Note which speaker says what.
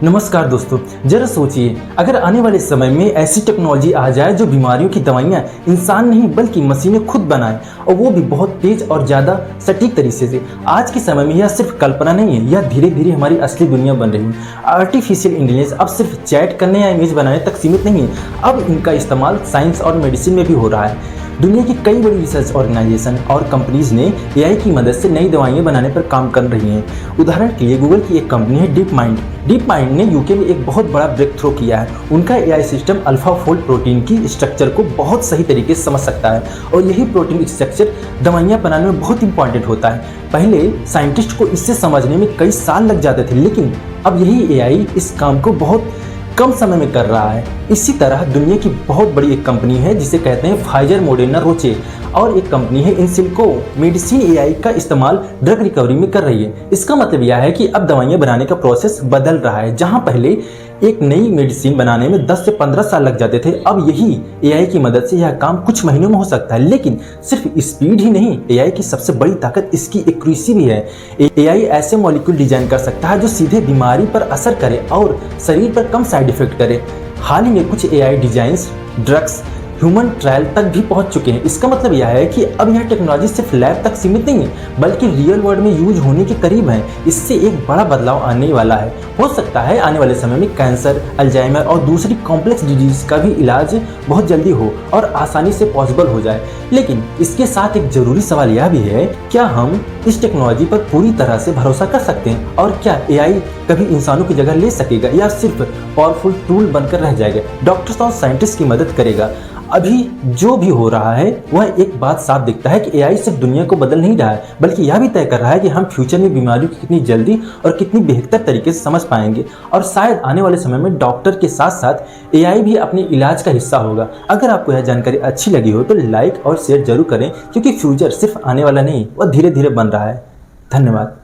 Speaker 1: नमस्कार दोस्तों, जरा सोचिए अगर आने वाले समय में ऐसी टेक्नोलॉजी आ जाए जो बीमारियों की दवाइयाँ इंसान नहीं बल्कि मशीनें खुद बनाएं और वो भी बहुत तेज और ज़्यादा सटीक तरीके से। आज के समय में यह सिर्फ कल्पना नहीं है, यह धीरे धीरे हमारी असली दुनिया बन रही है। आर्टिफिशियल इंटेलिजेंस अब सिर्फ चैट करने या इमेज बनाने तक सीमित नहीं है, अब इनका इस्तेमाल साइंस और मेडिसिन में भी हो रहा है। दुनिया की कई बड़ी रिसर्च ऑर्गेनाइजेशन और कंपनीज ने एआई की मदद से नई दवाइयां बनाने पर काम कर रही हैं। उदाहरण के लिए गूगल की एक कंपनी है डीप माइंड। डीप माइंड ने यूके में एक बहुत बड़ा ब्रेक थ्रू किया है। उनका AI system alpha fold protein की स्ट्रक्चर को बहुत सही तरीके से समझ सकता है और यही प्रोटीन स्ट्रक्चर दवाइयां बनाने में बहुत इंपॉर्टेंट होता है। पहले साइंटिस्ट को इससे समझने में कई साल लग जाते थे, लेकिन अब यही एआई इस काम को बहुत कम समय में कर रहा है। इसी तरह दुनिया की बहुत बड़ी एक कंपनी है जिसे कहते हैं फाइजर, मॉडर्ना, रोचे और एक कंपनी है इनसिल्को मेडिसिन एआई का इस्तेमाल ड्रग रिकवरी में कर रही है। इसका मतलब यह है कि अब दवाइयां बनाने का प्रोसेस बदल रहा है। जहां पहले एक नई मेडिसिन बनाने में 10 से 15 साल लग जाते थे, अब यही एआई की मदद से यह काम कुछ महीनों में हो सकता है। लेकिन सिर्फ स्पीड ही नहीं, एआई की सबसे बड़ी ताकत इसकी एक्यूरेसी भी है। एआई ऐसे मॉलिक्यूल डिजाइन कर सकता है जो सीधे बीमारी पर असर करे और शरीर पर कम साइड इफेक्ट करे। हाल ही में कुछ AI designs drugs human trial तक भी पहुंच चुके हैं। इसका मतलब यह है कि अब यह टेक्नोलॉजी सिर्फ लैब तक सीमित नहीं है बल्कि रियल वर्ल्ड में यूज होने के करीब है। इससे एक बड़ा बदलाव आने वाला है। हो सकता है आने वाले समय में कैंसर, अल्जाइमर और दूसरी कॉम्प्लेक्स डिजीज का भी इलाज बहुत जल्दी हो और आसानी से पॉसिबल हो जाए। लेकिन इसके साथ एक जरूरी सवाल यह भी है, क्या हम इस टेक्नोलॉजी पर पूरी तरह से भरोसा कर सकते हैं और क्या एआई कभी इंसानों की जगह ले सकेगा या सिर्फ पावरफुल टूल बनकर रह जाएगा, डॉक्टर्स और साइंटिस्ट की मदद करेगा। अभी जो भी हो रहा है वह एक बात साफ दिखता है कि एआई सिर्फ दुनिया को बदल नहीं रहा है बल्कि यह भी तय कर रहा है कि हम फ्यूचर में बीमारियों की कितनी जल्दी और कितनी बेहतर तरीके से समझ पाएंगे। और शायद आने वाले समय में डॉक्टर के साथ साथ एआई भी अपने इलाज का हिस्सा होगा। अगर आपको यह जानकारी अच्छी लगी हो तो लाइक और शेयर जरूर करें, क्योंकि फ्यूचर सिर्फ आने वाला नहीं, वह धीरे धीरे बन रहा है। धन्यवाद।